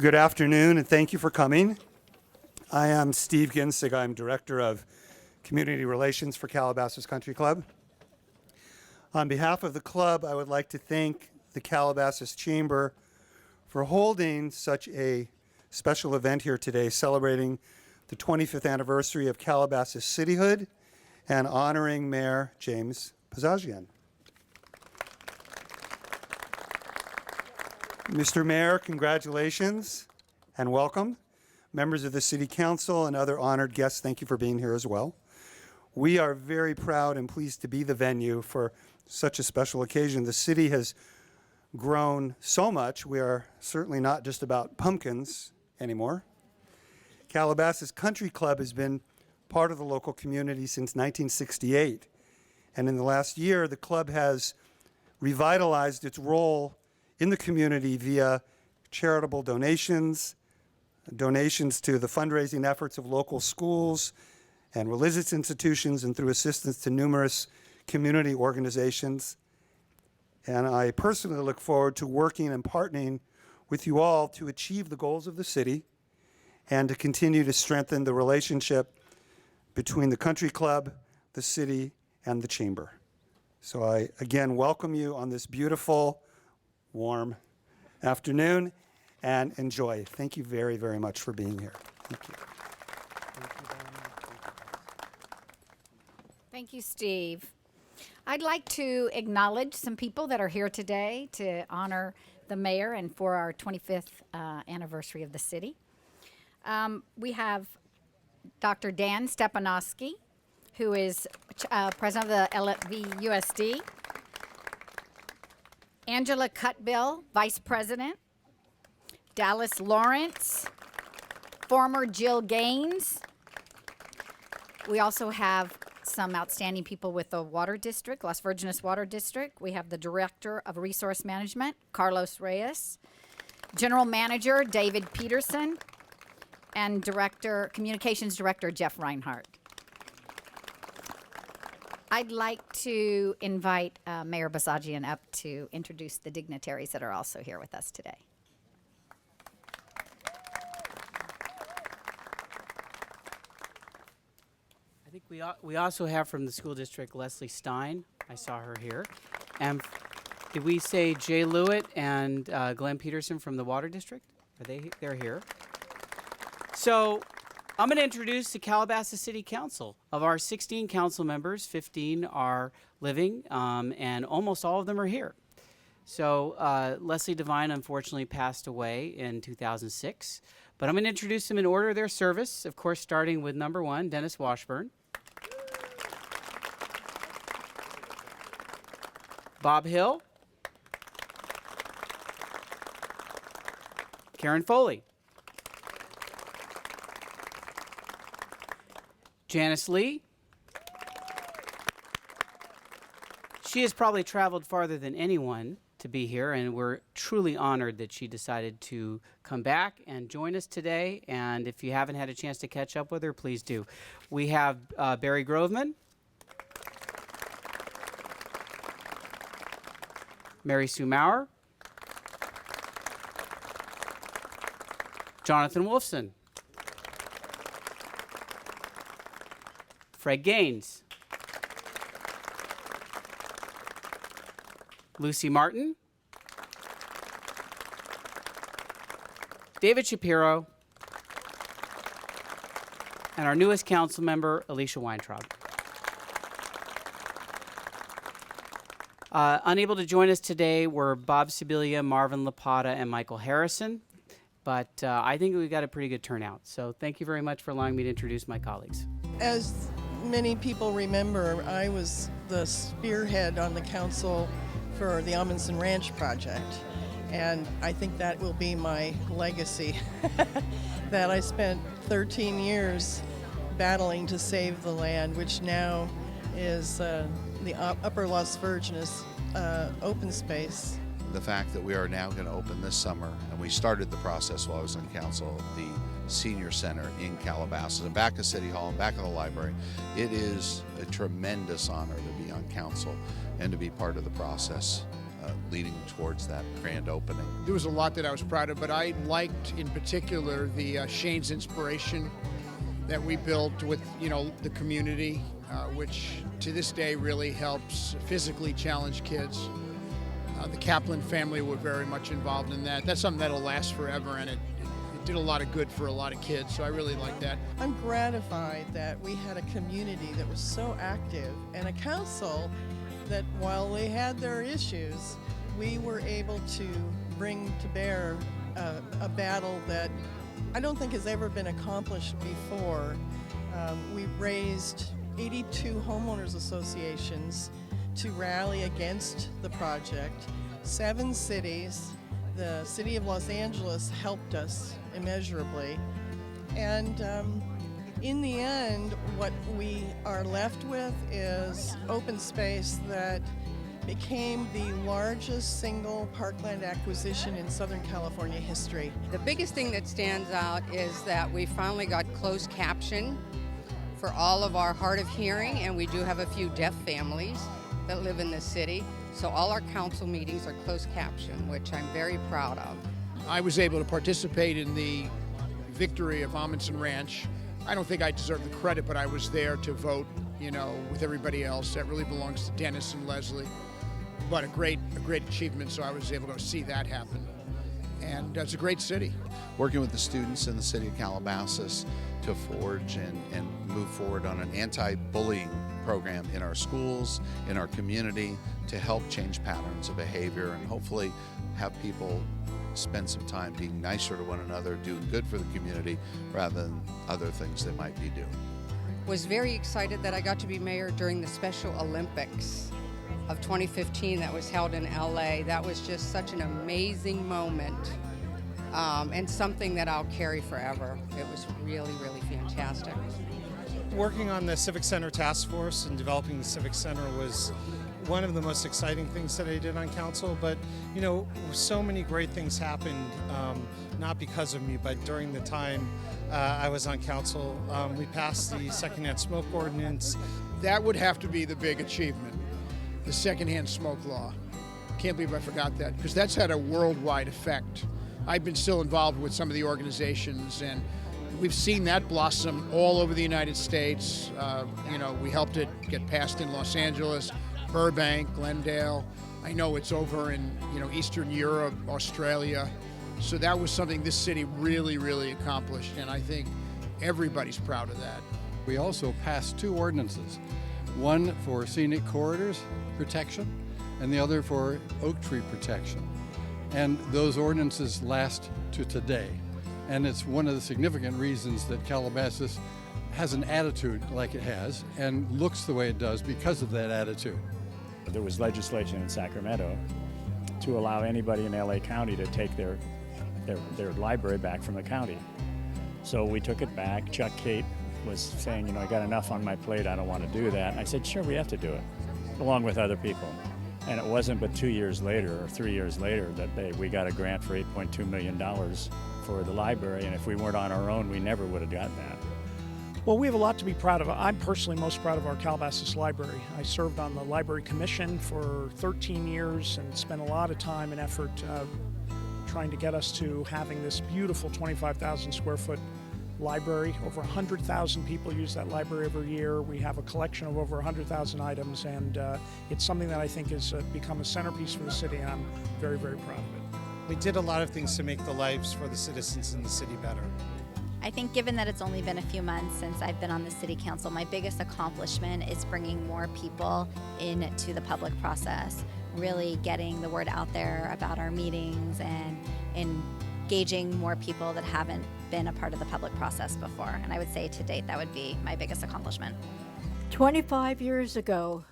Good afternoon, and thank you for coming. I am Steve Ginsig. I'm Director of Community Relations for Calabasas Country Club. On behalf of the club, I would like to thank the Calabasas Chamber for holding such a special event here today, celebrating the 25th anniversary of Calabasas cityhood and honoring Mayor James Bozajian. Mr. Mayor, congratulations and welcome. Members of the City Council and other honored guests, thank you for being here as well. We are very proud and pleased to be the venue for such a special occasion. The city has grown so much, we are certainly not just about pumpkins anymore. Calabasas Country Club has been part of the local community since 1968. And in the last year, the club has revitalized its role in the community via charitable donations to the fundraising efforts of local schools and religious institutions, and through assistance to numerous community organizations. And I personally look forward to working and partnering with you all to achieve the goals of the city and to continue to strengthen the relationship between the country club, the city, and the chamber. So I again welcome you on this beautiful, warm afternoon, and enjoy. Thank you very, very much for being here. Thank you. Thank you, Steve. I'd like to acknowledge some people that are here today to honor the mayor and for our 25th anniversary of the city. We have Dr. Dan Stepanowski, who is president of the LFV-USD. Angela Cutbill, vice president. Dallas Lawrence, former Jill Gaines. We also have some outstanding people with the Water District, Las Virgenes Water District. We have the Director of Resource Management, Carlos Reyes, General Manager, David Peterson, and Communications Director, Jeff Reinhardt. I'd like to invite Mayor Bozajian up to introduce the dignitaries that are also here with us today. I think we also have from the school district Leslie Stein. I saw her here. And did we say Jay Lewitt and Glenn Peterson from the Water District? They're here. So I'm going to introduce the Calabasas City Council. Of our 16 council members, 15 are living, and almost all of them are here. So Leslie Devine unfortunately passed away in 2006, but I'm going to introduce them in order of their service, of course, starting with number 1, Dennis Washburn. Bob Hill. Karen Foley. Janice Lee. She has probably traveled farther than anyone to be here, and we're truly honored that she decided to come back and join us today. And if you haven't had a chance to catch up with her, please do. We have Barry Groveman, Mary Sue Maurer, Jonathan Wolfson, Fred Gaines, Lucy Martin, David Shapiro, and our newest council member, Alicia Weintraub. Unable to join us today were Bob Sibilia, Marvin Lapata, and Michael Harrison, but I think we got a pretty good turnout. So thank you very much for allowing me to introduce my colleagues. As many people remember, I was the spearhead on the council for the Amundsen Ranch project, and I think that will be my legacy, that I spent 13 years battling to save the land, which now is the Upper Las Virgenes open space. The fact that we are now going to open this summer, and we started the process while I was on council, the Senior Center in Calabasas and back at City Hall and back at the library. It is a tremendous honor to be on council and to be part of the process leading towards that grand opening. There was a lot that I was proud of, but I liked in particular the Shane's Inspiration that we built with, the community, which to this day really helps physically challenged kids. The Kaplan family were very much involved in that. That's something that'll last forever, and it did a lot of good for a lot of kids, so I really like that. I'm gratified that we had a community that was so active and a council that while they had their issues, we were able to bring to bear a battle that I don't think has ever been accomplished before. We raised 82 homeowners associations to rally against the project. 7 cities, the city of Los Angeles helped us immeasurably. And in the end, what we are left with is open space that became the largest single parkland acquisition in Southern California history. The biggest thing that stands out is that we finally got closed caption for all of our hard of hearing, and we do have a few deaf families that live in the city. So all our council meetings are closed caption, which I'm very proud of. I was able to participate in the victory of Amundsen Ranch. I don't think I deserve the credit, but I was there to vote, with everybody else. That really belongs to Dennis and Leslie. But a great achievement, so I was able to see that happen. And it's a great city. Working with the students in the city of Calabasas to forge and move forward on an anti-bullying program in our schools, in our community, to help change patterns of behavior and hopefully have people spend some time being nicer to one another, doing good for the community rather than other things they might be doing. Was very excited that I got to be mayor during the Special Olympics of 2015 that was held in LA. That was just such an amazing moment, and something that I'll carry forever. It was really, really fantastic. Working on the Civic Center Task Force and developing the Civic Center was one of the most exciting things that I did on council, but so many great things happened, not because of me, but during the time I was on council. We passed the secondhand smoke ordinance. That would have to be the big achievement, the secondhand smoke law. Can't believe I forgot that, because that's had a worldwide effect. I've been still involved with some of the organizations, and we've seen that blossom all over the United States. We helped it get passed in Los Angeles, Burbank, Glendale. I know it's over in Eastern Europe, Australia. So that was something this city really, really accomplished, and I think everybody's proud of that. We also passed 2 ordinances, one for scenic corridors protection and the other for oak tree protection. And those ordinances last to today. And it's one of the significant reasons that Calabasas has an attitude like it has and looks the way it does because of that attitude. There was legislation in Sacramento to allow anybody in LA County to take their library back from the county. So we took it back. Chuck Cate was saying, I got enough on my plate, I don't want to do that. And I said, sure, we have to do it, along with other people. And it wasn't but 2 years later, or 3 years later, that we got a grant for $8.2 million for the library, and if we weren't on our own, we never would have got that. Well, we have a lot to be proud of. I'm personally most proud of our Calabasas Library. I served on the Library Commission for 13 years and spent a lot of time and effort trying to get us to having this beautiful 25,000 square foot library. Over 100,000 people use that library every year. We have a collection of over 100,000 items, and it's something that I think has become a centerpiece for the city, and I'm very, very proud of it. We did a lot of things to make the lives for the citizens in the city better. I think given that it's only been a few months since I've been on the city council, my biggest accomplishment is bringing more people into the public process, really getting the word out there about our meetings and engaging more people that haven't been a part of the public process before. And I would say to date, that would be my biggest accomplishment. 25 years ago,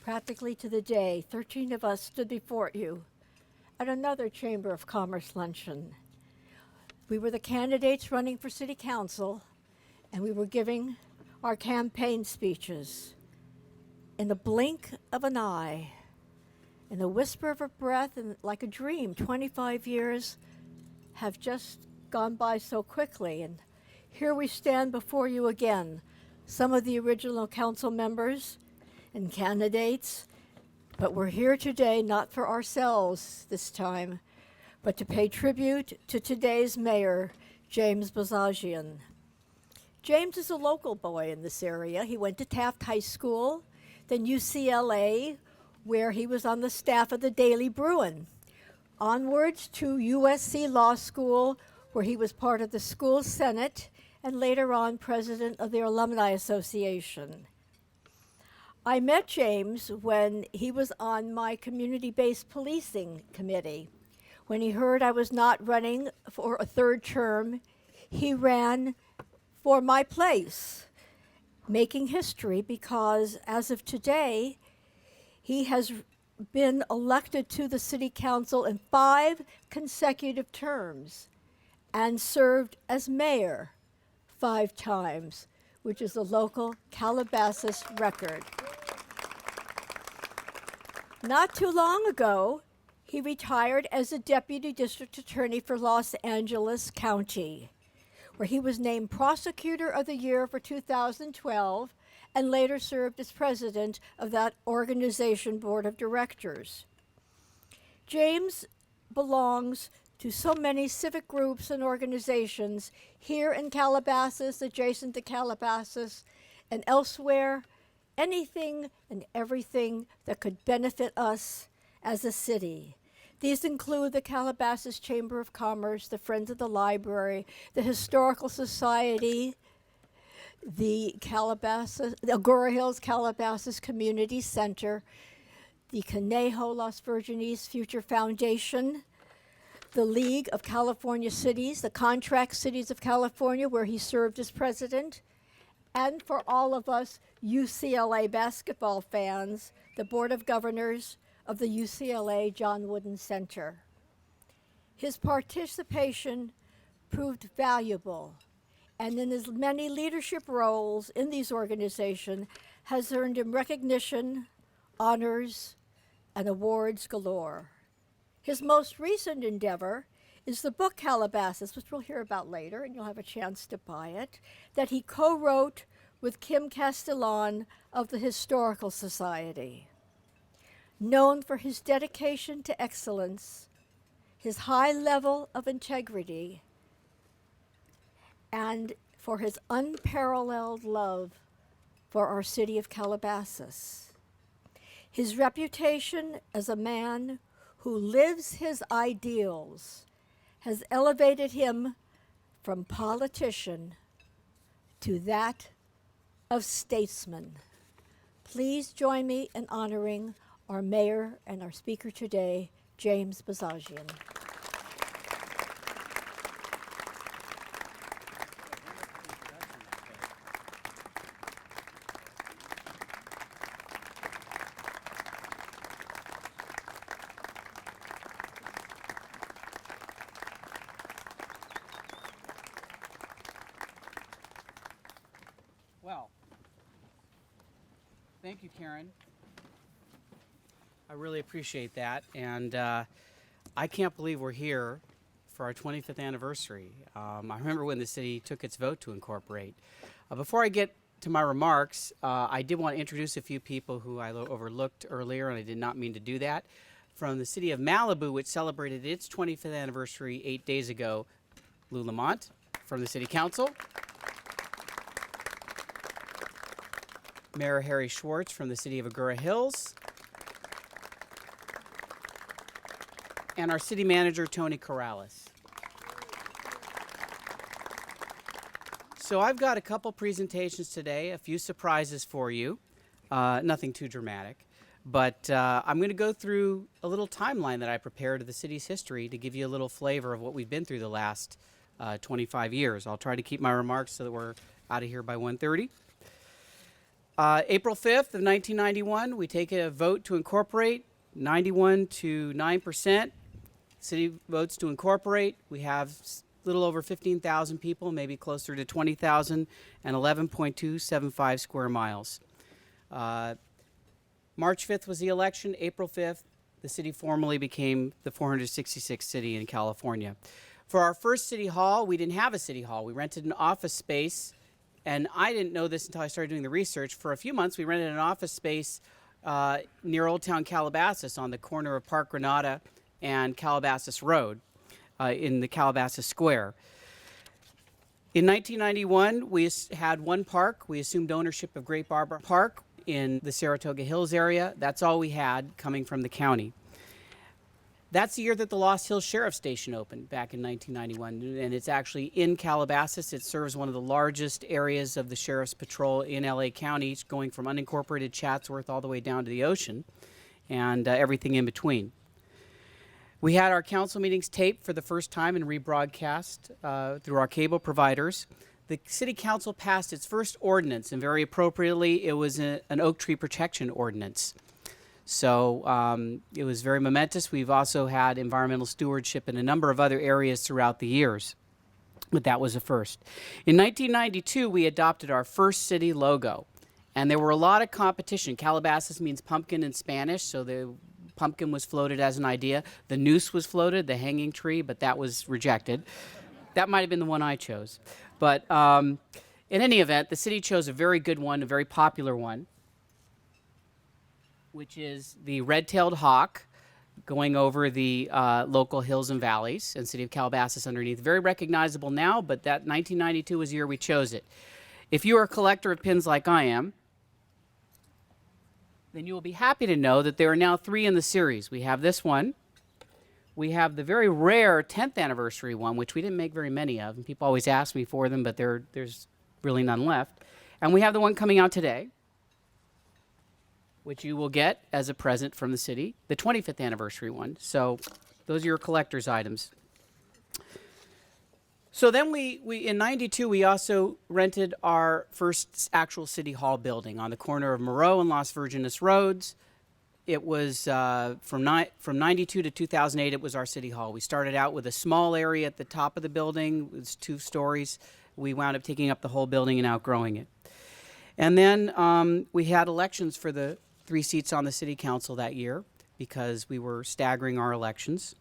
practically to the day, 13 of us stood before you at another Chamber of Commerce luncheon. We were the candidates running for city council, and we were giving our campaign speeches. In the blink of an eye, in the whisper of a breath, and like a dream, 25 years have just gone by so quickly. And here we stand before you again, some of the original council members and candidates, But we're here today not for ourselves this time, but to pay tribute to today's mayor, James Bozajian. James is a local boy in this area. He went to Taft High School, then UCLA, where he was on the staff of the Daily Bruin. Onwards to USC Law School, where he was part of the school senate and later on president of their alumni association. I met James when he was on my community-based policing committee. When he heard I was not running for a third term, he ran for my place, making history because as of today, he has been elected to the city council in 5 consecutive terms and served as mayor 5 times, which is a local Calabasas record. Not too long ago, he retired as a deputy district attorney for Los Angeles County, where he was named Prosecutor of the Year for 2012 and later served as president of that organization board of directors. James belongs to so many civic groups and organizations here in Calabasas, adjacent to Calabasas, and elsewhere, anything and everything that could benefit us as a city. These include the Calabasas Chamber of Commerce, the Friends of the Library, the Historical Society, the Agora Hills Calabasas Community Center, the Conejo Las Virgenes Future Foundation, the League of California Cities, the Contract Cities of California, where he served as president, and for all of us UCLA basketball fans, the Board of Governors of the UCLA John Wooden Center. His participation proved valuable, and in his many leadership roles in these organizations has earned him recognition, honors, and awards galore. His most recent endeavor is the book Calabasas, which we'll hear about later, and you'll have a chance to buy it, that he co-wrote with Kim Castellan of the Historical Society. Known for his dedication to excellence, his high level of integrity, and for his unparalleled love for our city of Calabasas. His reputation as a man who lives his ideals has elevated him from politician to that of statesman. Please join me in honoring our mayor and our speaker today, James Bozajian. Well, thank you, Karen. I really appreciate that, and I can't believe we're here for our 25th anniversary. I remember when the city took its vote to incorporate. Before I get to my remarks, I did want to introduce a few people who I overlooked earlier, and I did not mean to do that. From the city of Malibu, which celebrated its 25th anniversary 8 days ago, Lou Lamont from the City Council. Mayor Harry Schwartz from the city of Agora Hills. And our city manager, Tony Corrales. So I've got a couple presentations today, a few surprises for you. Nothing too dramatic. But I'm going to go through a little timeline that I prepared of the city's history to give you a little flavor of what we've been through the last 25 years. I'll try to keep my remarks so that we're out of here by 1:30. April 5th of 1991, we take a vote to incorporate, 91 to 9%. City votes to incorporate. We have a little over 15,000 people, maybe closer to 20,000, and 11.275 square miles. March 5th was the election. April 5th, the city formally became the 466th city in California. For our first city hall, we didn't have a city hall. We rented an office space, and I didn't know this until I started doing the research. For a few months, we rented an office space near Old Town Calabasas on the corner of Park Granada and Calabasas Road in the Calabasas Square. In 1991, we had one park. We assumed ownership of Great Barber Park in the Saratoga Hills area. That's all we had coming from the county. That's the year that the Lost Hills Sheriff's Station opened, back in 1991, and it's actually in Calabasas. It serves one of the largest areas of the Sheriff's Patrol in LA County, going from unincorporated Chatsworth all the way down to the ocean, and everything in between. We had our council meetings taped for the first time and rebroadcast through our cable providers. The City Council passed its first ordinance, and very appropriately, it was an oak tree protection ordinance. So it was very momentous. We've also had environmental stewardship in a number of other areas throughout the years, but that was a first. In 1992, we adopted our first city logo, and there were a lot of competition. Calabasas means pumpkin in Spanish, so the pumpkin was floated as an idea. The noose was floated, the hanging tree, but that was rejected. That might have been the one I chose. But in any event, the city chose a very good one, a very popular one, which is the red-tailed hawk going over the local hills and valleys, and city of Calabasas underneath. Very recognizable now, but that 1992 was the year we chose it. If you are a collector of pins like I am, then you will be happy to know that there are now 3 in the series. We have this one. We have the very rare 10th anniversary one, which we didn't make very many of, and people always ask me for them, but there's really none left. And we have the one coming out today, which you will get as a present from the city, the 25th anniversary one. So those are your collector's items. So then we in 92, we also rented our first actual city hall building on the corner of Moreau and Las Virgenes Roads. It was from 92 to 2008, it was our city hall. We started out with a small area at the top of the building. It was 2 stories. We wound up taking up the whole building and outgrowing it. And then we had elections for the 3 seats on the city council that year because we were staggering our elections.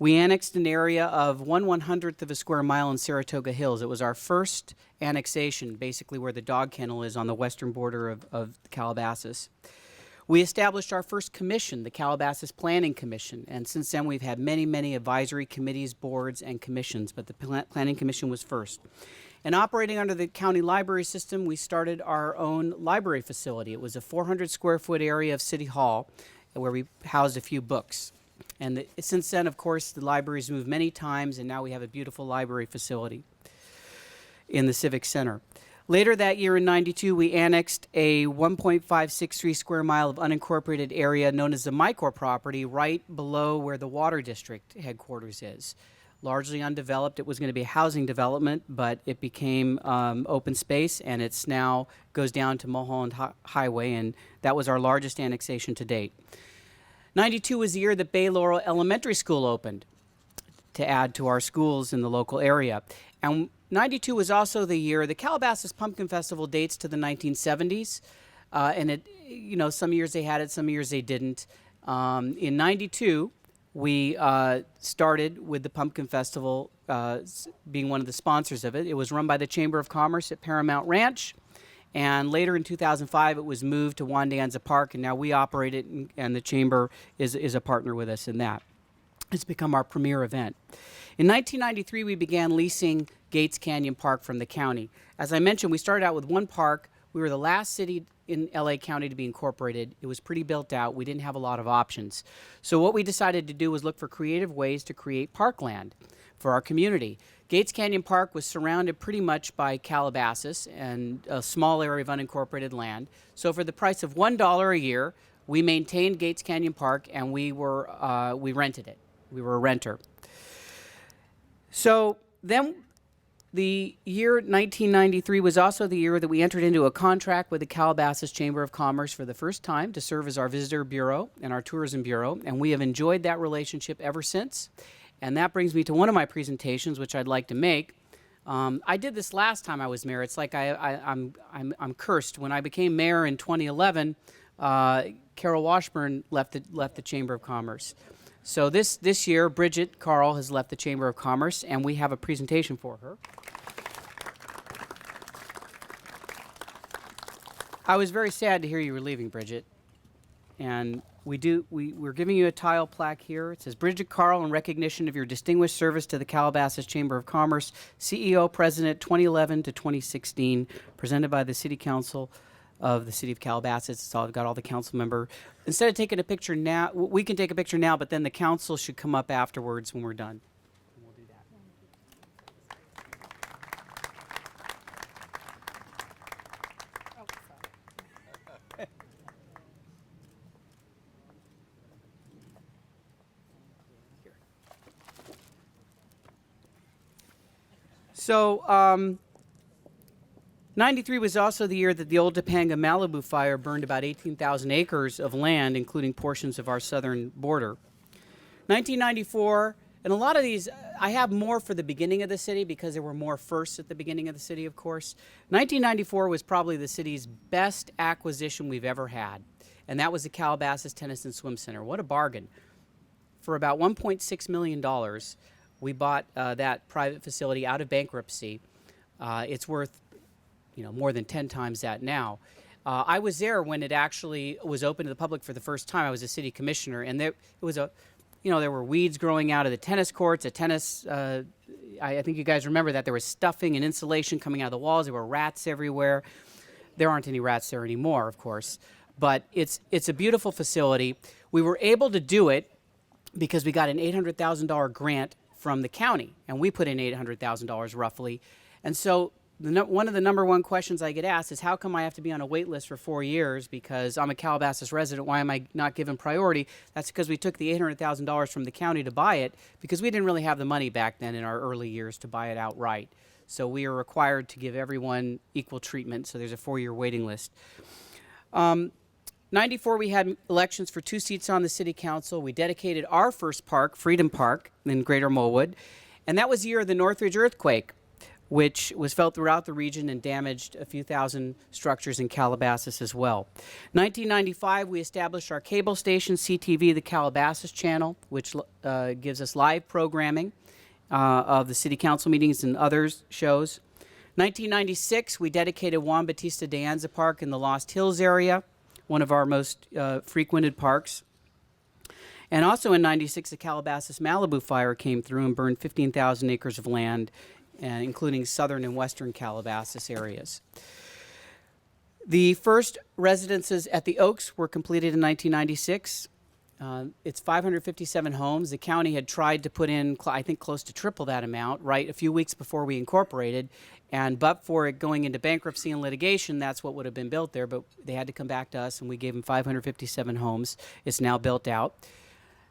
We annexed an area of 1/100th of a square mile in Saratoga Hills. It was our first annexation, basically where the dog kennel is on the western border of Calabasas. We established our first commission, the Calabasas Planning Commission, and since then we've had many, many advisory committees, boards, and commissions, but the Planning Commission was first. And operating under the county library system, we started our own library facility. It was a 400 square foot area of City Hall where we housed a few books. And since then, of course, the library's moved many times, and now we have a beautiful library facility in the Civic Center. Later that year in 92, we annexed a 1.563 square mile of unincorporated area known as the Micor property right below where the Water District headquarters is. Largely undeveloped. It was going to be a housing development, but it became open space, and it's now goes down to Mulholland Highway, and that was our largest annexation to date. 92 was the year that Bay Laurel Elementary School opened to add to our schools in the local area. And 92 was also the year, the Calabasas Pumpkin Festival dates to the 1970s, and it, some years they had it, some years they didn't. In 92, we started with the Pumpkin Festival being one of the sponsors of it. It was run by the Chamber of Commerce at Paramount Ranch, and later in 2005 it was moved to Wandanza Park, and now we operate it, and the Chamber is a partner with us in that. It's become our premier event. In 1993, we began leasing Gates Canyon Park from the county. As I mentioned, we started out with one park. We were the last city in LA County to be incorporated. It was pretty built out. We didn't have a lot of options. So what we decided to do was look for creative ways to create parkland for our community. Gates Canyon Park was surrounded pretty much by Calabasas and a small area of unincorporated land. So for the price of $1 a year, we maintained Gates Canyon Park, and we rented it. We were a renter. So then the year 1993 was also the year that we entered into a contract with the Calabasas Chamber of Commerce for the first time to serve as our visitor bureau and our tourism bureau, and we have enjoyed that relationship ever since. And that brings me to one of my presentations, which I'd like to make. I did this last time I was mayor. It's like I'm cursed. When I became mayor in 2011, Carol Washburn left the Chamber of Commerce. So this year, Bridget Carl has left the Chamber of Commerce, and we have a presentation for her. I was very sad to hear you were leaving, Bridget. And we're giving you a tile plaque here. It says, Bridget Carl, in recognition of your distinguished service to the Calabasas Chamber of Commerce, CEO, President, 2011 to 2016, presented by the City Council of the City of Calabasas. So I've got all the council member. Instead of taking a picture now, we can take a picture now, but then the council should come up afterwards when we're done. And we'll do that. So, 93 was also the year that the old Topanga Malibu fire burned about 18,000 acres of land, including portions of our southern border. 1994, and a lot of these, I have more for the beginning of the city because there were more firsts at the beginning of the city, of course. 1994 was probably the city's best acquisition we've ever had, and that was the Calabasas Tennis and Swim Center. What a bargain. For about $1.6 million, we bought that private facility out of bankruptcy. It's worth more than 10 times that now. I was there when it actually was open to the public for the first time. I was a city commissioner, and there were weeds growing out of the tennis courts. I think you guys remember that. There was stuffing and insulation coming out of the walls. There were rats everywhere. There aren't any rats there anymore, of course. But it's a beautiful facility. We were able to do it because we got an $800,000 grant from the county, and we put in $800,000 roughly. And so one of the number one questions I get asked is, how come I have to be on a wait list for 4 years because I'm a Calabasas resident? Why am I not given priority? That's because we took the $800,000 from the county to buy it because we didn't really have the money back then in our early years to buy it outright. So we are required to give everyone equal treatment, so there's a 4-year waiting list. 94, we had elections for 2 seats on the city council. We dedicated our first park, Freedom Park, in Greater Millwood, and that was the year of the Northridge earthquake, which was felt throughout the region and damaged a few thousand structures in Calabasas as well. 1995, we established our cable station, CTV, the Calabasas channel, which gives us live programming of the city council meetings and other shows. 1996, we dedicated Juan Bautista de Anza Park in the Lost Hills area, one of our most frequented parks. And also in 96, the Calabasas Malibu fire came through and burned 15,000 acres of land, and including southern and western Calabasas areas. The first residences at the Oaks were completed in 1996. It's 557 homes. The county had tried to put in, I think, close to triple that amount, right, a few weeks before we incorporated. But for it going into bankruptcy and litigation, that's what would have been built there. But they had to come back to us, and we gave them 557 homes. It's now built out.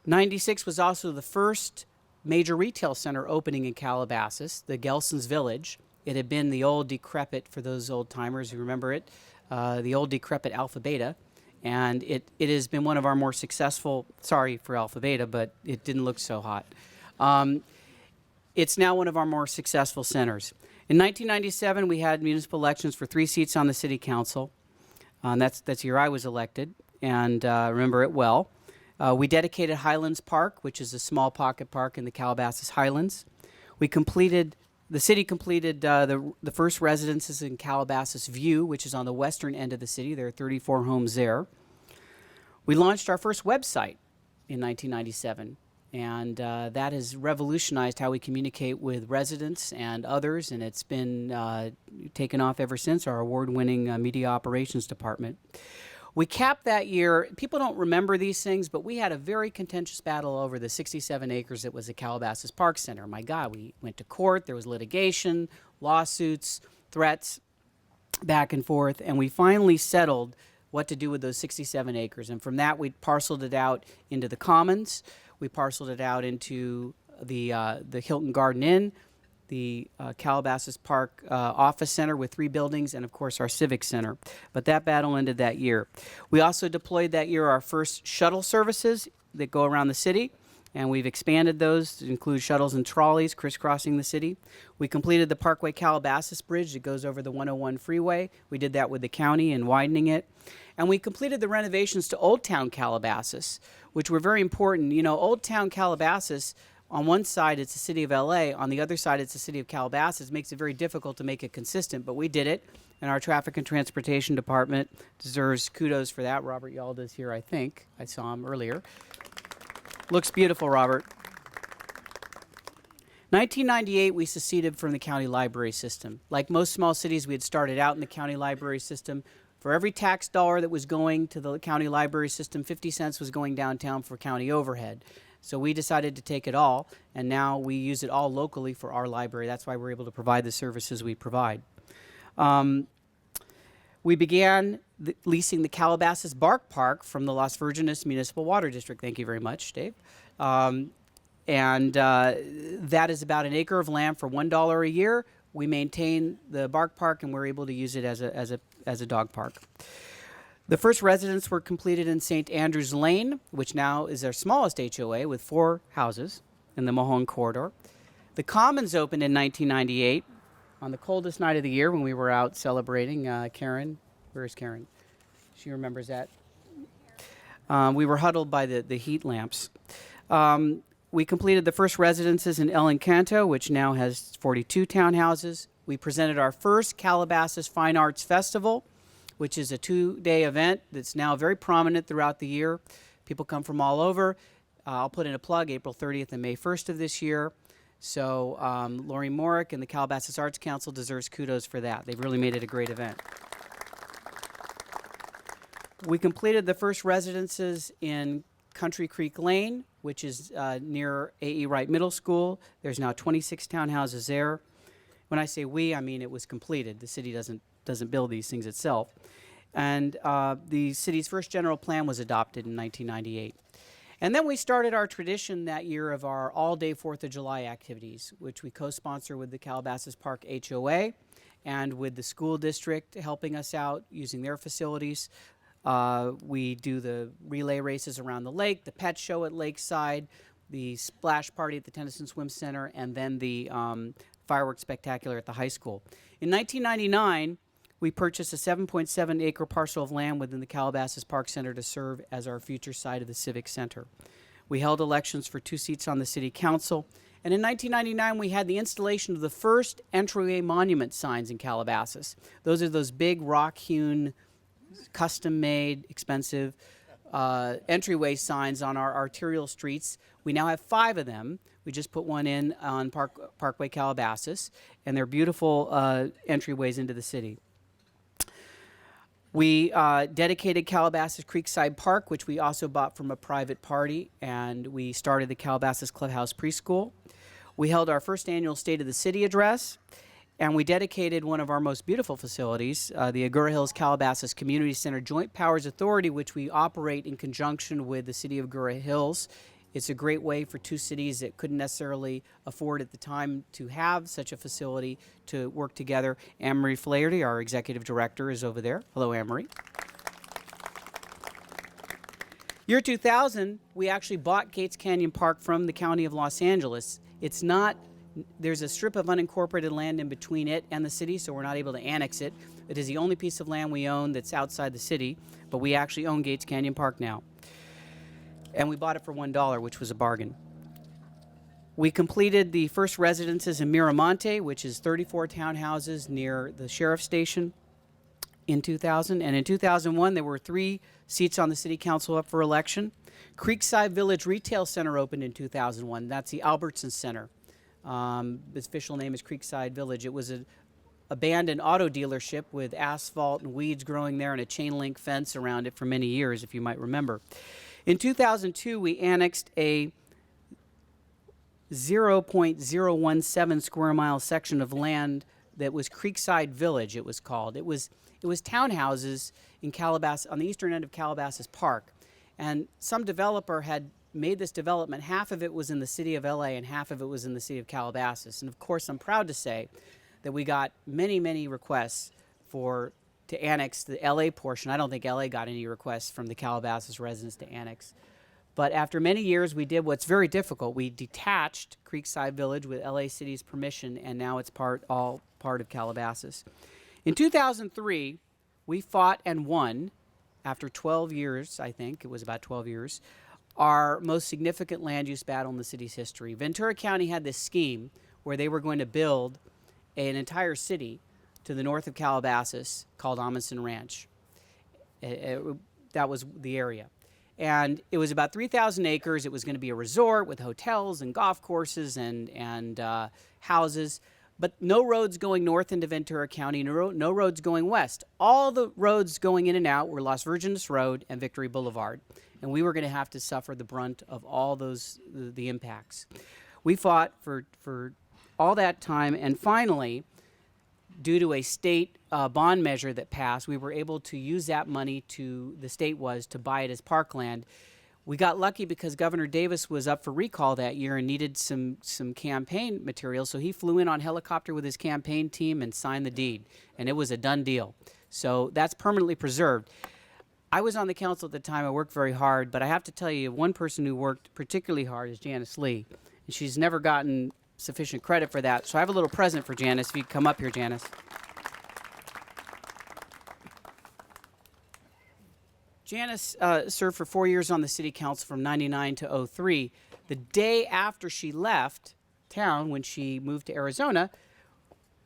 96 was also the first major retail center opening in Calabasas, the Gelson's Village. It had been the old decrepit, for those old timers who remember it, the old decrepit Alpha Beta. And it has been one of our more successful, sorry for Alpha Beta, but it didn't look so hot. It's now one of our more successful centers. In 1997, we had municipal elections for 3 seats on the city council. That's the year I was elected, and remember it well. We dedicated Highlands Park, which is a small pocket park in the Calabasas Highlands. The city completed the first residences in Calabasas View, which is on the western end of the city. There are 34 homes there. We launched our first website in 1997, and that has revolutionized how we communicate with residents and others, and it's been taken off ever since, our award-winning media operations department. We capped that year. People don't remember these things, but we had a very contentious battle over the 67 acres that was the Calabasas Park Center. My God, we went to court. There was litigation, lawsuits, threats, back and forth, and we finally settled what to do with those 67 acres. And from that, we parceled it out into the Commons. We parceled it out into the Hilton Garden Inn, the Calabasas Park Office Center with 3 buildings, and of course our Civic Center. But that battle ended that year. We also deployed that year our first shuttle services that go around the city, and we've expanded those to include shuttles and trolleys crisscrossing the city. We completed the Parkway Calabasas Bridge that goes over the 101 freeway. We did that with the county and widening it. And we completed the renovations to Old Town Calabasas, which were very important. You know, Old Town Calabasas on one side it's the city of LA, on the other side it's the city of Calabasas. It makes it very difficult to make it consistent, but we did it, and our traffic and transportation department deserves kudos for that. Robert Yalda's here, I think. I saw him earlier. Looks beautiful, Robert. 1998, we seceded from the county library system. Like most small cities, we had started out in the county library system. For every tax dollar that was going to the county library system, 50 cents was going downtown for county overhead. So we decided to take it all, and now we use it all locally for our library. That's why we're able to provide the services we provide. We began leasing the Calabasas Bark Park from the Las Virgenes Municipal Water District. Thank you very much, Dave. That is about an acre of land for $1 a year. We maintain the Bark Park, and we're able to use it as a dog park. The first residents were completed in St. Andrews Lane, which now is our smallest HOA with 4 houses in the Mahone corridor. The Commons opened in 1998 on the coldest night of the year when we were out celebrating. Karen, where is Karen? She remembers that. We were huddled by the heat lamps. We completed the first residences in El Encanto, which now has 42 townhouses. We presented our first Calabasas Fine Arts Festival, which is a 2-day event that's now very prominent throughout the year. People come from all over. I'll put in a plug, April 30th and May 1st of this year. So Lori Morick and the Calabasas Arts Council deserves kudos for that. They've really made it a great event. We completed the first residences in Country Creek Lane, which is near A.E. Wright Middle School. There's now 26 townhouses there. When I say we, I mean it was completed. The city doesn't build these things itself. And the city's first general plan was adopted in 1998. And then we started our tradition that year of our all-day 4th of July activities, which we co-sponsor with the Calabasas Park HOA and with the school district helping us out using their facilities. We do the relay races around the lake, the pet show at Lakeside, the splash party at the Tennyson Swim Center, and then the fireworks spectacular at the high school. In 1999, we purchased a 7.7 acre parcel of land within the Calabasas Park Center to serve as our future site of the Civic Center. We held elections for 2 seats on the City Council, and in 1999 we had the installation of the first entryway monument signs in Calabasas. Those are those big rock-hewn, custom-made, expensive entryway signs on our arterial streets. We now have 5 of them. We just put one in on Parkway Calabasas, and they're beautiful entryways into the city. We dedicated Calabasas Creekside Park, which we also bought from a private party, and we started the Calabasas Clubhouse Preschool. We held our first annual State of the City address, and we dedicated one of our most beautiful facilities, the Agoura Hills Calabasas Community Center Joint Powers Authority, which we operate in conjunction with the City of Agoura Hills. It's a great way for 2 cities that couldn't necessarily afford at the time to have such a facility to work together. Anne-Marie Flaherty, our executive director, is over there. Hello, Anne-Marie. Year 2000, we actually bought Gates Canyon Park from the County of Los Angeles. There's a strip of unincorporated land in between it and the city, so we're not able to annex it. It is the only piece of land we own that's outside the city, but we actually own Gates Canyon Park now. And we bought it for $1, which was a bargain. We completed the first residences in Miramonte, which is 34 townhouses near the sheriff's station in 2000. And in 2001, there were 3 seats on the city council up for election. Creekside Village Retail Center opened in 2001. That's the Albertson Center. Its official name is Creekside Village. It was an abandoned auto dealership with asphalt and weeds growing there and a chain link fence around it for many years, if you might remember. In 2002, we annexed a 0.017 square mile section of land that was Creekside Village, it was called. It was townhouses in Calabasas, on the eastern end of Calabasas Park. And some developer had made this development. Half of it was in the city of LA and half of it was in the city of Calabasas. And of course, I'm proud to say that we got many, many requests to annex the LA portion. I don't think LA got any requests from the Calabasas residents to annex. But after many years, we did what's very difficult. We detached Creekside Village with LA City's permission, and now it's all part of Calabasas. In 2003, we fought and won, after 12 years, I think, it was about 12 years, our most significant land use battle in the city's history. Ventura County had this scheme where they were going to build an entire city to the north of Calabasas called Amundsen Ranch. That was the area. And it was about 3,000 acres. It was going to be a resort with hotels and golf courses and houses, but no roads going north into Ventura County, no roads going west. All the roads going in and out were Las Virgenes Road and Victory Boulevard, and we were going to have to suffer the brunt of all those the impacts. We fought for all that time, and finally, due to a state bond measure that passed, we were able to use that money to buy it as parkland. We got lucky because Governor Davis was up for recall that year and needed some campaign material, so he flew in on helicopter with his campaign team and signed the deed, and it was a done deal. So that's permanently preserved. I was on the council at the time. I worked very hard, but I have to tell you, one person who worked particularly hard is Janice Lee, and she's never gotten sufficient credit for that. So I have a little present for Janice. If you come up here, Janice. Janice served for 4 years on the city council from 99 to 03. The day after she left town, when she moved to Arizona,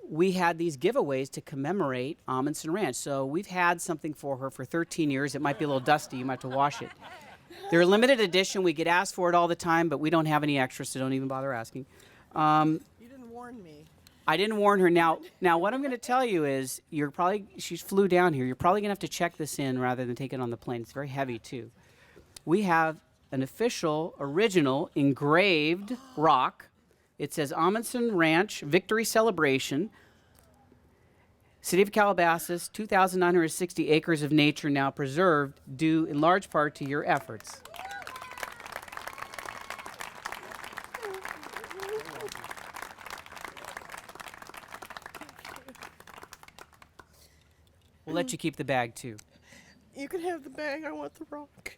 we had these giveaways to commemorate Amundsen Ranch. So we've had something for her for 13 years. It might be a little dusty. You might have to wash it. They're a limited edition. We get asked for it all the time, but we don't have any extras, so don't even bother asking. You didn't warn me. I didn't warn her. Now what I'm going to tell you is she flew down here. You're probably going to have to check this in rather than take it on the plane. It's very heavy, too. We have an official, original, engraved rock. It says Amundsen Ranch Victory Celebration. City of Calabasas, 2,960 acres of nature now preserved, due in large part to your efforts. We'll let you keep the bag, too. You can have the bag. I want the rock.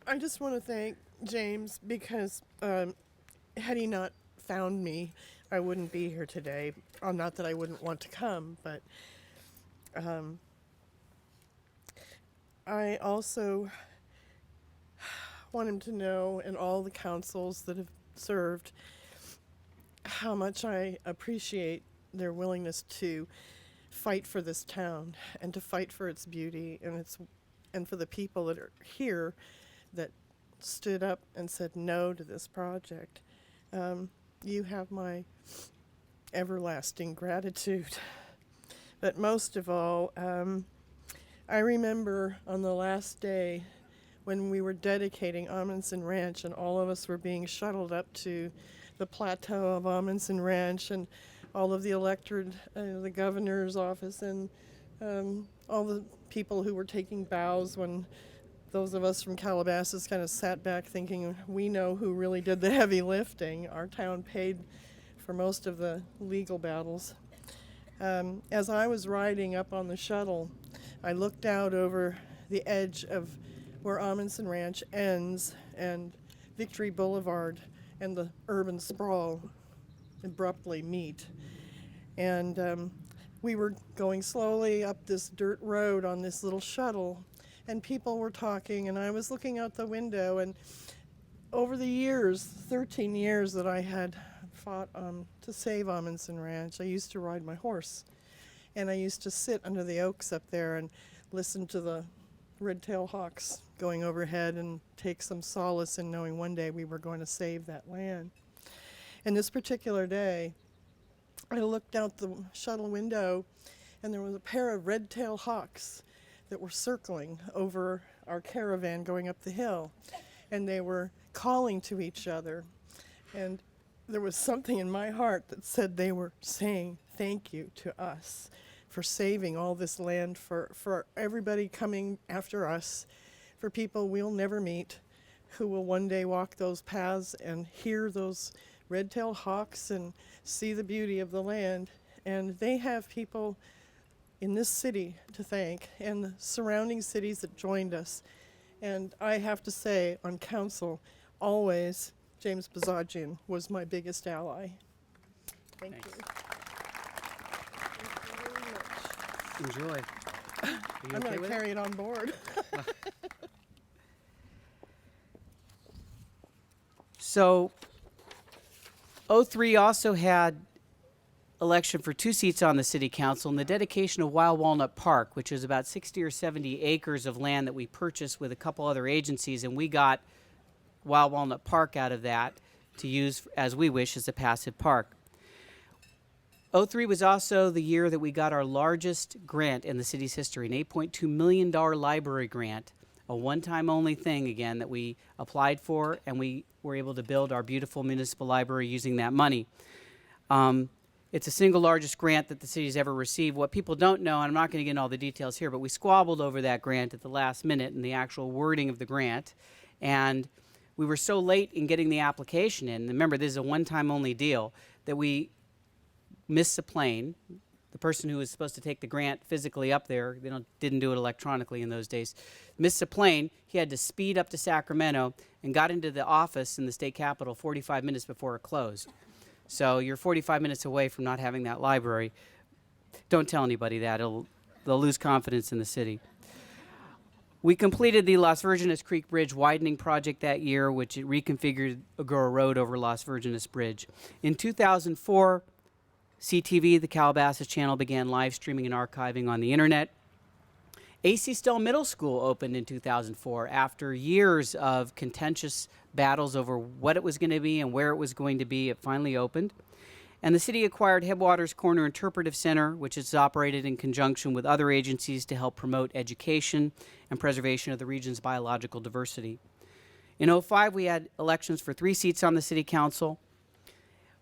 I just want to thank James because had he not found me, I wouldn't be here today. Not that I wouldn't want to come, but I also want him to know, and all the councils that have served, how much I appreciate their willingness to fight for this town and to fight for its beauty and for the people that are here that stood up and said no to this project. You have my everlasting gratitude. But most of all, I remember on the last day when we were dedicating Amundsen Ranch and all of us were being shuttled up to the plateau of Amundsen Ranch, and all of the elected, the governor's office, and all the people who were taking bows, when those of us from Calabasas kind of sat back thinking, we know who really did the heavy lifting. Our town paid for most of the legal battles. As I was riding up on the shuttle, I looked out over the edge of where Amundsen Ranch ends and Victory Boulevard and the urban sprawl abruptly meet. And we were going slowly up this dirt road on this little shuttle, and people were talking, and I was looking out the window, and over the years, 13 years that I had fought to save Amundsen Ranch, I used to ride my horse, and I used to sit under the oaks up there and listen to the red-tailed hawks going overhead and take some solace in knowing one day we were going to save that land. And this particular day, I looked out the shuttle window, and there was a pair of red-tailed hawks that were circling over our caravan going up the hill, and they were calling to each other. And there was something in my heart that said they were saying thank you to us for saving all this land, for everybody coming after us, for people we'll never meet who will one day walk those paths and hear those red-tailed hawks and see the beauty of the land. And they have people in this city to thank, and the surrounding cities that joined us. And I have to say, on council, always James Bozajian was my biggest ally. Thank you. Thank you very much. Enjoy. I'm going to carry it on board. So, '03 also had election for 2 seats on the city council and the dedication of Wild Walnut Park, which is about 60 or 70 acres of land that we purchased with a couple other agencies, and we got Wild Walnut Park out of that to use as we wish as a passive park. '03 was also the year that we got our largest grant in the city's history, an $8.2 million library grant, a one-time only thing again that we applied for, and we were able to build our beautiful municipal library using that money. It's the single largest grant that the city's ever received. What people don't know, and I'm not going to get into all the details here, but we squabbled over that grant at the last minute and the actual wording of the grant. And we were so late in getting the application in, remember this is a one-time only deal, that we missed the plane. The person who was supposed to take the grant physically up there, didn't do it electronically in those days, missed the plane. He had to speed up to Sacramento and got into the office in the state capitol 45 minutes before it closed. So you're 45 minutes away from not having that library. Don't tell anybody that. They'll lose confidence in the city. We completed the Las Virgenes Creek Bridge widening project that year, which it reconfigured Agoura Road over Las Virgenes Bridge. In 2004, CTV, the Calabasas channel, began live streaming and archiving on the internet. A.C. Still Middle School opened in 2004 after years of contentious battles over what it was going to be and where it was going to be. It finally opened. And the city acquired Headwaters Corner Interpretive Center, which is operated in conjunction with other agencies to help promote education and preservation of the region's biological diversity. In '05, we had elections for 3 seats on the city council.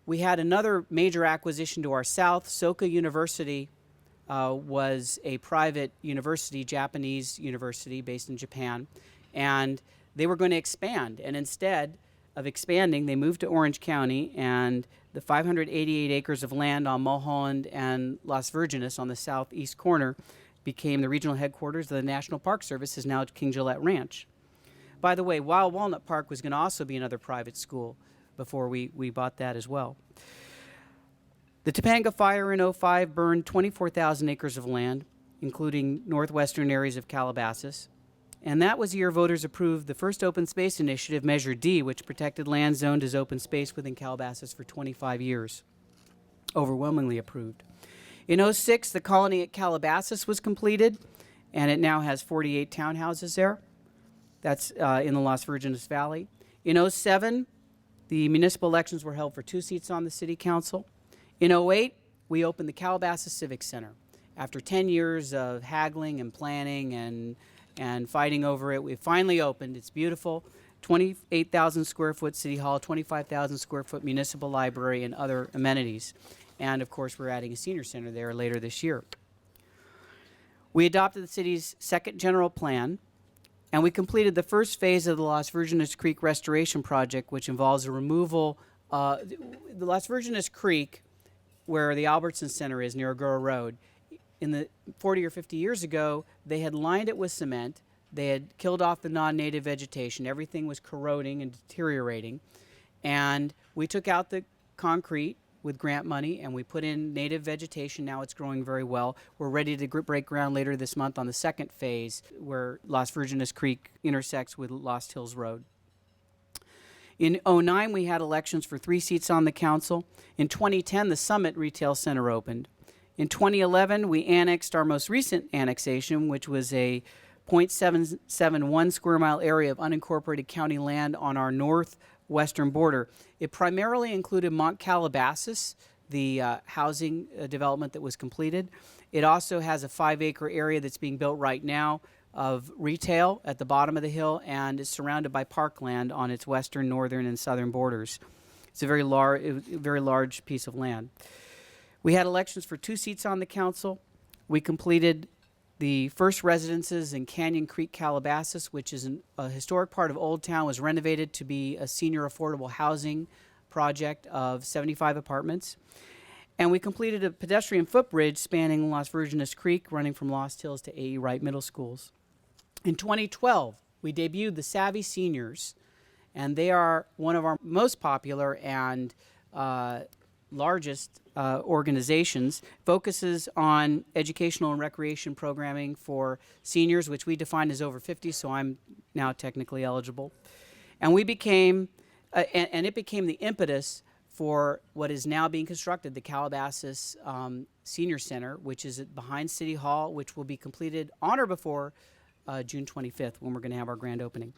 We had another major acquisition to our south. Soka University was a private university, Japanese university based in Japan, and they were going to expand. And instead of expanding, they moved to Orange County, and the 588 acres of land on Mulholland and Las Virgenes on the southeast corner became the regional headquarters of the National Park Service, is now King Gillette Ranch. By the way, Wild Walnut Park was going to also be another private school before we bought that as well. The Topanga Fire in '05 burned 24,000 acres of land, including northwestern areas of Calabasas. And that was the year voters approved the first open space initiative, Measure D, which protected land zoned as open space within Calabasas for 25 years. Overwhelmingly approved. In '06, the colony at Calabasas was completed, and it now has 48 townhouses there. That's in the Las Virgenes Valley. In '07, the municipal elections were held for 2 seats on the city council. In '08, we opened the Calabasas Civic Center. After 10 years of haggling and planning and fighting over it, we finally opened. It's beautiful. 28,000 square foot city hall, 25,000 square foot municipal library, and other amenities. And of course, we're adding a senior center there later this year. We adopted the city's second general plan, and we completed the first phase of the Las Virgenes Creek Restoration Project, which involves the removal, the Las Virgenes Creek, where the Albertson Center is near Agoura Road. In the 40 or 50 years ago, they had lined it with cement. They had killed off the non-native vegetation. Everything was corroding and deteriorating. And we took out the concrete with grant money, and we put in native vegetation. Now it's growing very well. We're ready to break ground later this month on the second phase, where Las Virgenes Creek intersects with Lost Hills Road. In '09, we had elections for 3 seats on the council. In 2010, the Summit Retail Center opened. In 2011, we annexed our most recent annexation, which was a 0.771 square mile area of unincorporated county land on our northwestern border. It primarily included Mont Calabasas, the housing development that was completed. It also has a 5-acre area that's being built right now of retail at the bottom of the hill, and is surrounded by parkland on its western, northern, and southern borders. It's a very large piece of land. We had elections for 2 seats on the council. We completed the first residences in Canyon Creek, Calabasas, which is a historic part of Old Town, was renovated to be a senior affordable housing project of 75 apartments. And we completed a pedestrian footbridge spanning Las Virgenes Creek, running from Lost Hills to A.E. Wright Middle Schools. In 2012, we debuted the Savvy Seniors, and they are one of our most popular and largest organizations. Focuses on educational and recreation programming for seniors, which we define as over 50, so I'm now technically eligible. And we became and it became the impetus for what is now being constructed, the Calabasas Senior Center, which is behind City Hall, which will be completed on or before June 25th, when we're going to have our grand opening.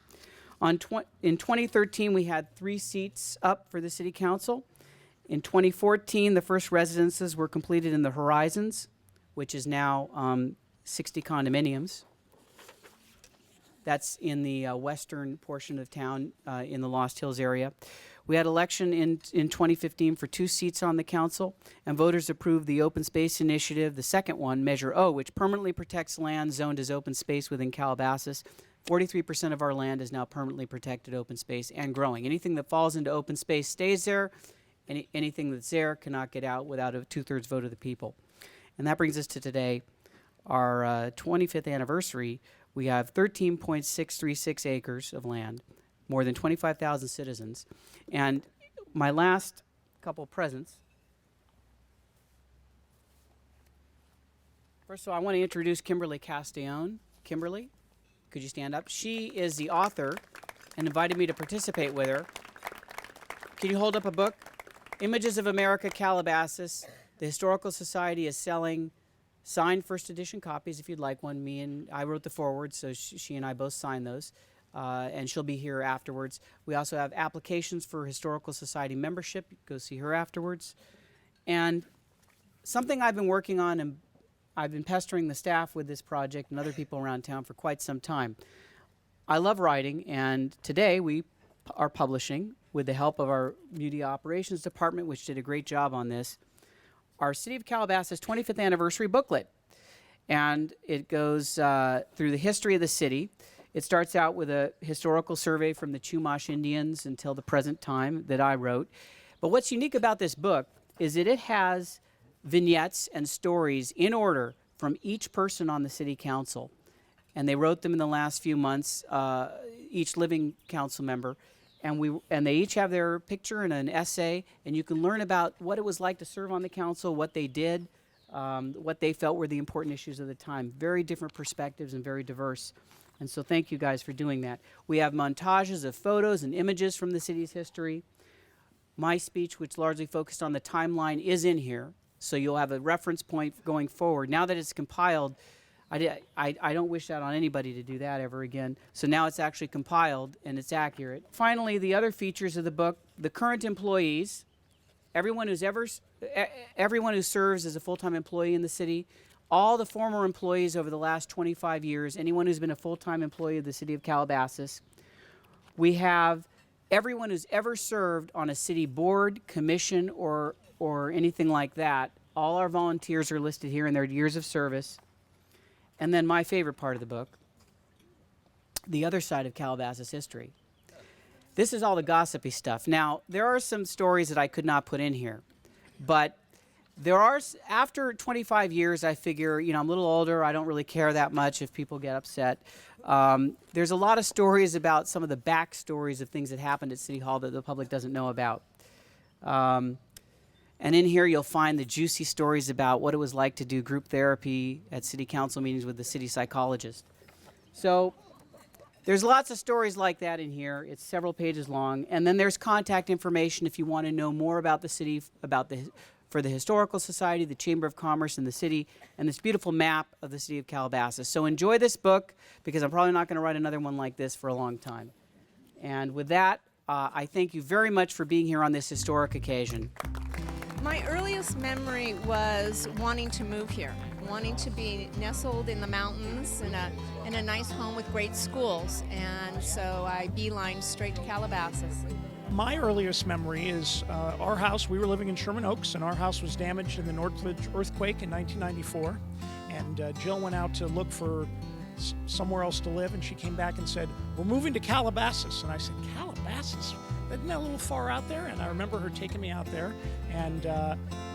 In 2013, we had 3 seats up for the City Council. In 2014, the first residences were completed in the Horizons, which is now 60 condominiums. That's in the western portion of town in the Lost Hills area. We had election in 2015 for 2 seats on the council, and voters approved the Open Space Initiative, the second one, Measure O, which permanently protects land zoned as open space within Calabasas. 43% of our land is now permanently protected open space and growing. Anything that falls into open space stays there. Anything that's there cannot get out without a 2/3 vote of the people. And that brings us to today, our 25th anniversary. We have 13.636 acres of land, more than 25,000 citizens. And my last couple presents. First of all, I want to introduce Kimberly Castellone. Kimberly, could you stand up? She is the author and invited me to participate with her. Can you hold up a book? Images of America, Calabasas. The Historical Society is selling signed first edition copies if you'd like one. I wrote the foreword, so she and I both signed those. And she'll be here afterwards. We also have applications for Historical Society membership. Go see her afterwards. And something I've been working on, and I've been pestering the staff with this project and other people around town for quite some time. I love writing, and today we are publishing, with the help of our Media Operations Department, which did a great job on this, our City of Calabasas 25th anniversary booklet. And it goes through the history of the city. It starts out with a historical survey from the Chumash Indians until the present time that I wrote. But what's unique about this book is that it has vignettes and stories in order from each person on the city council. And they wrote them in the last few months, each living council member. And they each have their picture and an essay, and you can learn about what it was like to serve on the council, what they did, what they felt were the important issues of the time. Very different perspectives and very diverse. And so thank you guys for doing that. We have montages of photos and images from the city's history. My speech, which largely focused on the timeline, is in here. So you'll have a reference point going forward. Now that it's compiled, I don't wish that on anybody to do that ever again. So now it's actually compiled and it's accurate. Finally, the other features of the book, the current employees, everyone who serves as a full-time employee in the city, all the former employees over the last 25 years, anyone who's been a full-time employee of the City of Calabasas. We have everyone who's ever served on a city board, commission, or anything like that. All our volunteers are listed here in their years of service. And then my favorite part of the book, the other side of Calabasas history. This is all the gossipy stuff. Now, there are some stories that I could not put in here, but there are, after 25 years, I figure, I'm a little older, I don't really care that much if people get upset. There's a lot of stories about some of the backstories of things that happened at City Hall that the public doesn't know about. And in here, you'll find the juicy stories about what it was like to do group therapy at city council meetings with the city psychologist. So there's lots of stories like that in here. It's several pages long. And then there's contact information if you want to know more about the city, for the Historical Society, the Chamber of Commerce, and the city, and this beautiful map of the City of Calabasas. So enjoy this book, because I'm probably not going to write another one like this for a long time. And with that, I thank you very much for being here on this historic occasion. My earliest memory was wanting to move here, wanting to be nestled in the mountains in a nice home with great schools, and so I beelined straight to Calabasas. My earliest memory is our house. We were living in Sherman Oaks, and our house was damaged in the Northridge earthquake in 1994. And Jill went out to look for somewhere else to live, and she came back and said, "We're moving to Calabasas." And I said, "Calabasas? Isn't that a little far out there?" And I remember her taking me out there, and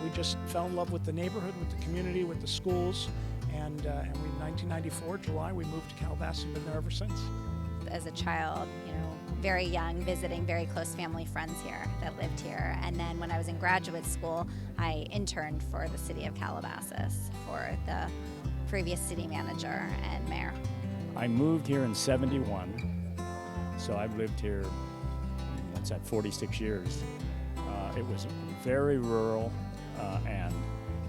we just fell in love with the neighborhood, with the community, with the schools. And in 1994, July, we moved to Calabasas and been there ever since. As a child, very young, visiting very close family friends here that lived here. And then when I was in graduate school, I interned for the City of Calabasas for the previous city manager and mayor. I moved here in '71, so I've lived here what's that, 46 years. It was very rural and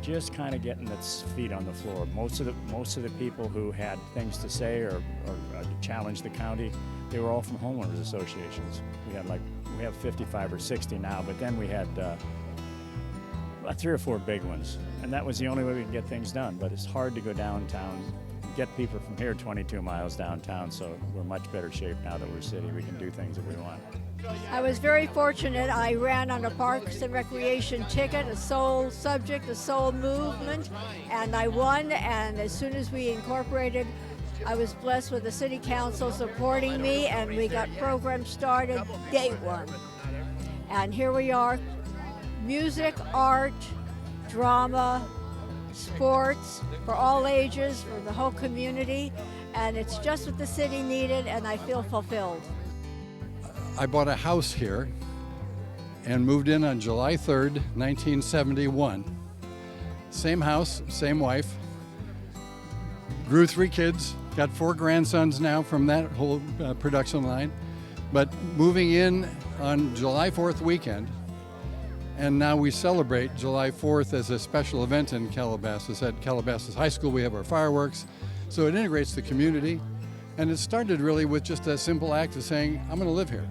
just kind of getting its feet on the floor. Most of the people who had things to say or challenged the county, they were all from homeowners associations. We have 55 or 60 now, but then we had about 3 or 4 big ones, and that was the only way we could get things done. But it's hard to go downtown, get people from here 22 miles downtown, so we're in much better shape now that we're a city. We can do things that we want. I was very fortunate. I ran on a Parks and Recreation ticket, a soul subject, a soul movement, and I won. And as soon as we incorporated, I was blessed with the city council supporting me, and we got programs started day one. And here we are, music, art, drama, sports for all ages, for the whole community, and it's just what the city needed, and I feel fulfilled. I bought a house here and moved in on July 3rd, 1971. Same house, same wife. Grew 3 kids, got 4 grandsons now from that whole production line. But moving in on July 4th weekend, and now we celebrate July 4th as a special event in Calabasas. At Calabasas High School, we have our fireworks. So it integrates the community. And it started really with just a simple act of saying, I'm going to live here.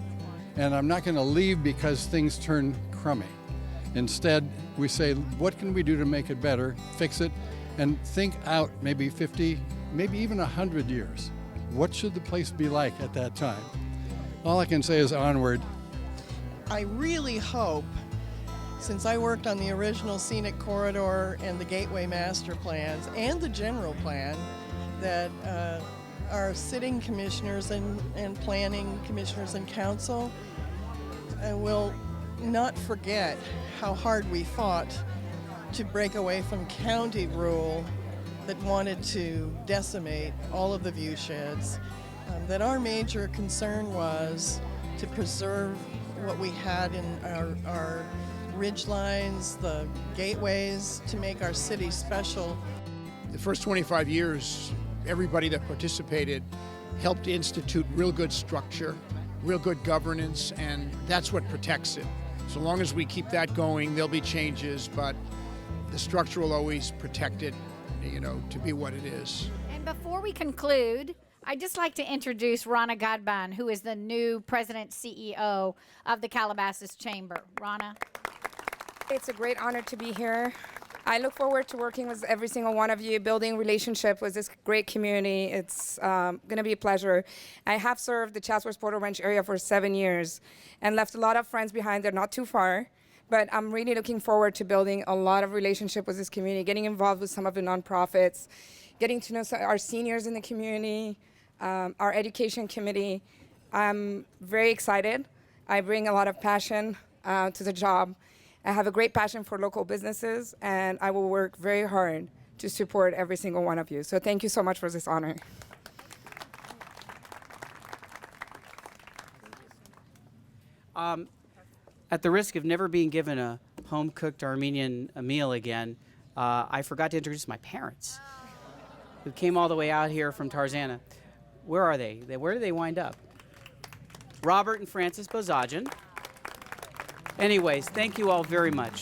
And I'm not going to leave because things turn crummy. Instead, we say, what can we do to make it better, fix it, and think out maybe 50, maybe even 100 years. What should the place be like at that time? All I can say is onward. I really hope, since I worked on the original scenic corridor and the gateway master plans and the general plan, that our sitting commissioners and planning commissioners and council will not forget how hard we fought to break away from county rule that wanted to decimate all of the view sheds, that our major concern was to preserve what we had in our ridge lines, the gateways, to make our city special. The first 25 years, everybody that participated helped institute real good structure, real good governance, and that's what protects it. So long as we keep that going, there'll be changes, but the structure will always protect it, to be what it is. And before we conclude, I'd just like to introduce Rana Gadban, who is the new president CEO of the Calabasas Chamber. Rana. It's a great honor to be here. I look forward to working with every single one of you, building relationship with this great community. It's going to be a pleasure. I have served the Chatsworth Portal Ranch area for 7 years and left a lot of friends behind. They're not too far, but I'm really looking forward to building a lot of relationship with this community, getting involved with some of the nonprofits, getting to know our seniors in the community, our education committee. I'm very excited. I bring a lot of passion to the job. I have a great passion for local businesses, and I will work very hard to support every single one of you. So thank you so much for this honor. At the risk of never being given a home-cooked Armenian meal again, I forgot to introduce my parents, who came all the way out here from Tarzana. Where are they? Where did they wind up? Robert and Frances Bozajian. Anyways, thank you all very much.